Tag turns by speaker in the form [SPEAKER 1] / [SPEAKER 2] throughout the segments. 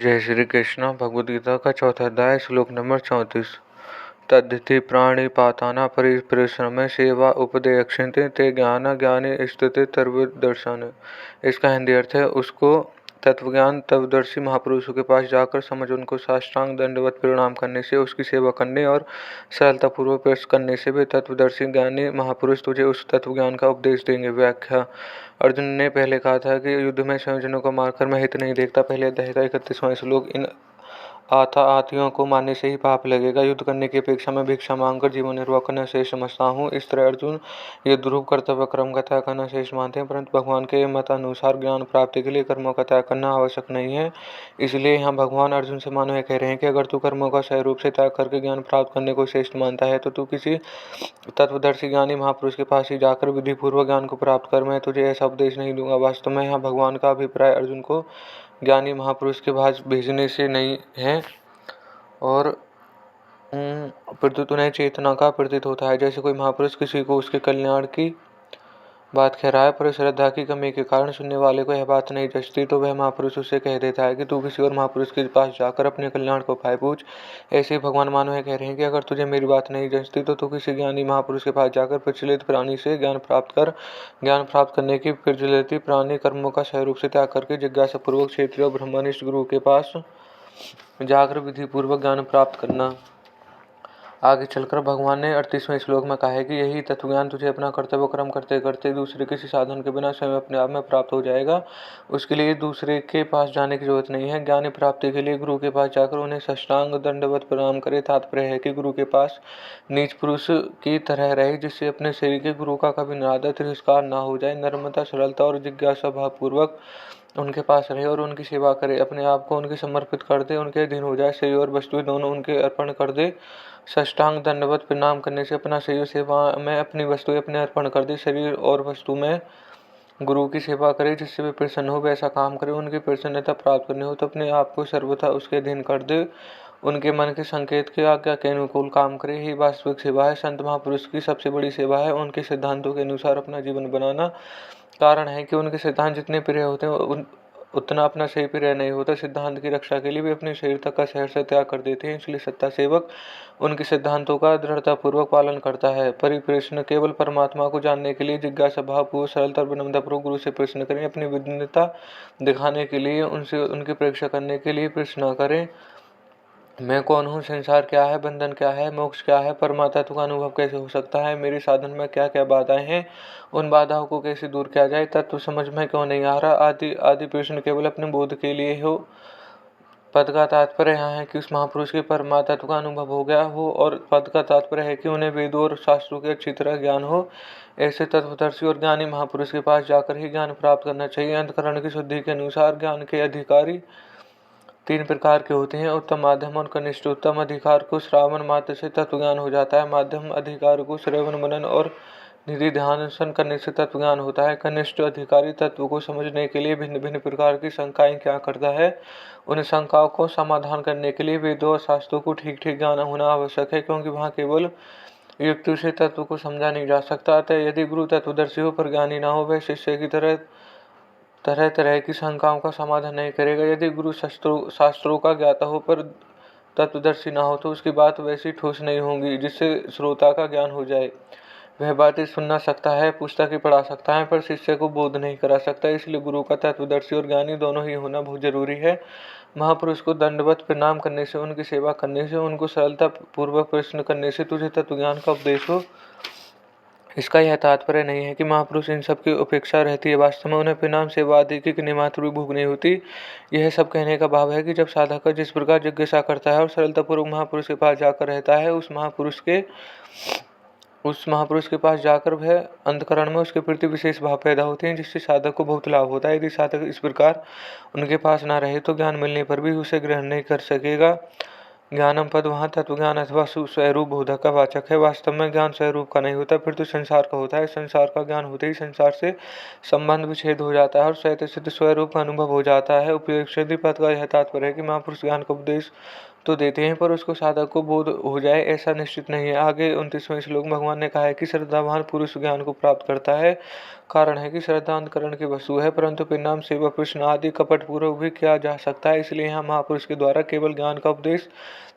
[SPEAKER 1] जय श्री कृष्ण। भगवद गीता का चौथा अध्याय श्लोक नंबर 34। तद्धिति प्राणिपाताना परिश्रम सेवा उपदेयक्षन्ते ते ज्ञान ज्ञानी स्थिति तर्वदर्शन। इसका हिंदी अर्थ है, उसको तत्वज्ञान तत्वदर्शी महापुरुषों के पास जाकर समझ, उनको साष्टांग दंडवत प्रणाम करने से, उसकी सेवा करने और सरलतापूर्वक प्रश्न करने से वे तत्वदर्शी ज्ञानी महापुरुष तुझे उस तत्वज्ञान का उपदेश देंगे। व्याख्या। अर्जुन ने पहले कहा था कि युद्ध में स्वजनों को मारकर मैं हित नहीं देखता। पहले अध्याय का 31वां श्लोक। इन आतियों को मारने से ही पाप लगेगा। युद्ध करने की अपेक्षा में भिक्षा मांगकर जीवन निर्वाह करना शेष समझता हूँ। इस तरह अर्जुन ये ध्रुव कर्तव्य कर्म का त्याग करना शेष मानते हैं, परंतु भगवान के मत अनुसार ज्ञान प्राप्ति के लिए कर्मों का त्याग करना आवश्यक नहीं है। इसलिए यहाँ भगवान अर्जुन से मानो यह कह रहे हैं कि अगर तू कर्मों का सही रूप से त्याग करके ज्ञान प्राप्त करने को श्रेष्ठ मानता है तो तू किसी तत्वदर्शी ज्ञानी महापुरुष के पास ही जाकर विधि पूर्वक ज्ञान को प्राप्त कर। मैं तुझे ऐसा उपदेश नहीं दूंगा। वास्तव में यहाँ भगवान का अभिप्राय अर्जुन को ज्ञानी महापुरुष के पास भेजने से नहीं है और प्रत्युत उन्हें चेतना का प्रतीत होता है। जैसे कोई महापुरुष किसी को उसके कल्याण की बात कह रहा है, पर श्रद्धा की कमी के कारण सुनने वाले को यह बात नहीं जचती, तो वह महापुरुष उससे कह देता है कि तू किसी और महापुरुष के पास जाकर अपने कल्याण को उपाय पूछ। ऐसे ही भगवान मानो है कह रहे हैं कि अगर तुझे मेरी बात नहीं जचती तो तू किसी ज्ञानी महापुरुष के पास जाकर प्रचलित प्राणी से ज्ञान प्राप्त कर। ज्ञान प्राप्त करने की प्रचलित प्राणी कर्मों का सही रूप से त्याग करके जिज्ञासा पूर्वक क्षेत्रीय और ब्रह्मनिष्ठ गुरु के पास जाकर विधि पूर्वक ज्ञान प्राप्त करना। आगे चलकर भगवान ने 38वें श्लोक में कहा है कि यही तत्वज्ञान तुझे अपना कर्तव्य कर्म करते करते दूसरे किसी साधन के बिना स्वयं अपने आप में प्राप्त हो जाएगा। उसके लिए दूसरे के पास जाने की जरूरत नहीं है। ज्ञान प्राप्ति के लिए गुरु के पास जाकर उन्हें साष्टांग दंडवत प्रणाम करे। तात्पर्य है कि गुरु के पास नीच पुरुष की तरह रहे, जिससे अपने शरीर के गुरु का कभी निरादर तिरस्कार ना हो जाए। नम्रता, सरलता और जिज्ञासा भावपूर्वक उनके पास रहे और उनकी सेवा करे। अपने आप को उनके समर्पित कर दे, उनके अधीन हो जाए। शरीर और वस्तुएं दोनों उनके अर्पण कर दे। साष्टांग दंडवत प्रणाम करने से अपना शरीर सेवा में, अपनी वस्तुएं अपने अर्पण कर दे। शरीर और वस्तु में गुरु की सेवा करे, जिससे वे प्रसन्न हो, वैसा काम करे। उनकी प्रसन्नता प्राप्त करनी हो तो अपने आप को सर्वथा उसके अधीन कर दे। उनके मन के संकेत के आज्ञा के अनुकूल काम करे। ही वास्तविक सेवा है। संत महापुरुष की सबसे बड़ी सेवा है उनके सिद्धांतों के अनुसार अपना जीवन बनाना। कारण है कि उनके सिद्धांत जितने प्रिय होते हैं उतना अपना शरीर प्रिय नहीं होता। सिद्धांत की रक्षा के लिए वे अपने शरीर तक का सहर्ष त्याग कर देते हैं। इसलिए सत्ता सेवक उनके सिद्धांतों का दृढ़तापूर्वक पालन करता है। परिप्रश्न केवल परमात्मा को जानने के लिए जिज्ञासा भावपूर्वक सरलता और विनम्रतापूर्वक गुरु से प्रश्न करें। अपनी विद्वता दिखाने के लिए उनसे उनकी परीक्षा करने के लिए प्रश्न करें। मैं कौन हूँ, संसार क्या है, बंधन क्या है, मोक्ष क्या है, परमात्मा का अनुभव कैसे हो सकता है, मेरे साधन में क्या क्या बाधाएं हैं, उन बाधाओं को कैसे दूर किया जाए, तत्व समझ में क्यों नहीं आ रहा, आदि आदि प्रश्न केवल अपने बोध के लिए हो। पद का तात्पर्य यहाँ है कि उस महापुरुष के परमात्मा का अनुभव हो गया हो, और पद का तात्पर्य है कि उन्हें वेदों और शास्त्रों के अच्छी तरह ज्ञान हो। ऐसे तत्वदर्शी और ज्ञानी महापुरुष के पास जाकर ही ज्ञान प्राप्त करना चाहिए। अंतकरण की शुद्धि के अनुसार ज्ञान के अधिकारी 3 प्रकार के होते हैं, उत्तम, माध्यम और कनिष्ठ। उत्तम अधिकार को श्रावण मात्र से तत्वज्ञान हो जाता है। माध्यम अधिकार को श्रवण मनन और निधि ध्यान करने से तत्वज्ञान होता है। कनिष्ठ अधिकारी तत्व को समझने के लिए भिन्न भिन्न प्रकार की शंकाएं क्या करता है। उन शंकाओं को समाधान करने के लिए वेदों और शास्त्रों को ठीक ठीक ज्ञान होना आवश्यक है, क्योंकि वहाँ केवल युक्ति से तत्व को समझा नहीं जा सकता। अतः यदि गुरु तत्वदर्शी हो पर ज्ञानी ना हो, वह शिष्य की तरह तरह तरह की शंकाओं का समाधान नहीं करेगा। यदि गुरु शास्त्रों का ज्ञाता हो पर तत्वदर्शी ना हो तो उसकी बात वैसी ठोस नहीं होगी जिससे श्रोता का ज्ञान हो जाए। वह बातें सुनना सकता है, पुस्तकें पढ़ा सकता है, पर शिष्य को बोध नहीं करा सकता। इसलिए गुरु का तत्वदर्शी और ज्ञानी दोनों ही होना बहुत जरूरी है। महापुरुष को दंडवत प्रणाम करने से, उनकी सेवा करने से, उनको सरलता पूर्वक प्रश्न करने से तुझे तत्वज्ञान का उपदेश हो। इसका यह तात्पर्य नहीं है कि महापुरुष इन सब की उपेक्षा रहती है। वास्तव में उन्हें परिणाम सेवा आदि की मात्र भी भूख नहीं होती। यह सब कहने का भाव है कि जब साधक जिस प्रकार जिज्ञासा करता है और सरलतापूर्वक महापुरुष के पास जाकर रहता है, उस महापुरुष के पास जाकर वह अंतकरण में उसके प्रति विशेष भाव पैदा होते हैं, जिससे साधक को बहुत लाभ होता है। यदि साधक इस प्रकार उनके पास ना रहे तो ज्ञान मिलने पर भी उसे ग्रहण नहीं कर सकेगा। ज्ञानम पद वहाँ तत्वज्ञान अथवा स्वरूप बोधक का वाचक है। वास्तव में ज्ञान स्वरूप का नहीं होता, फिर तो संसार का होता है। संसार का ज्ञान होते ही संसार से संबंध विच्छेद हो जाता है और स्वयं सिद्ध स्वरूप का अनुभव हो जाता है। उपयोगी पद का यह तात्पर्य है कि महापुरुष ज्ञान का उपदेश तो देते हैं, पर उसको साधक को बोध हो जाए ऐसा निश्चित नहीं है। आगे 29वें श्लोक में भगवान ने कहा है कि श्रद्धावान पुरुष ज्ञान को प्राप्त करता है। कारण है कि श्रद्धा अंतःकरण की वस्तु है, परंतु परिणाम सेवा प्रश्न आदि कपट पूर्वक भी किया जा सकता है। इसलिए यहाँ महापुरुष के द्वारा केवल ज्ञान का उपदेश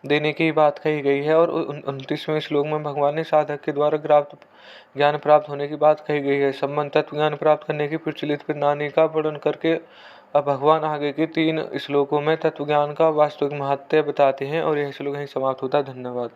[SPEAKER 1] देने की बात कही गई है। और 29वें श्लोक में भगवान ने साधक के द्वारा ज्ञान प्राप्त होने की बात कही गई है। संबंध तत्व ज्ञान प्राप्त करने की प्रचलित प्रणाली का वर्णन करके अब भगवान आगे के 3 श्लोकों में तत्व ज्ञान का वास्तविक महत्व बताते हैं। और यह श्लोक यहीं समाप्त होता है। धन्यवाद।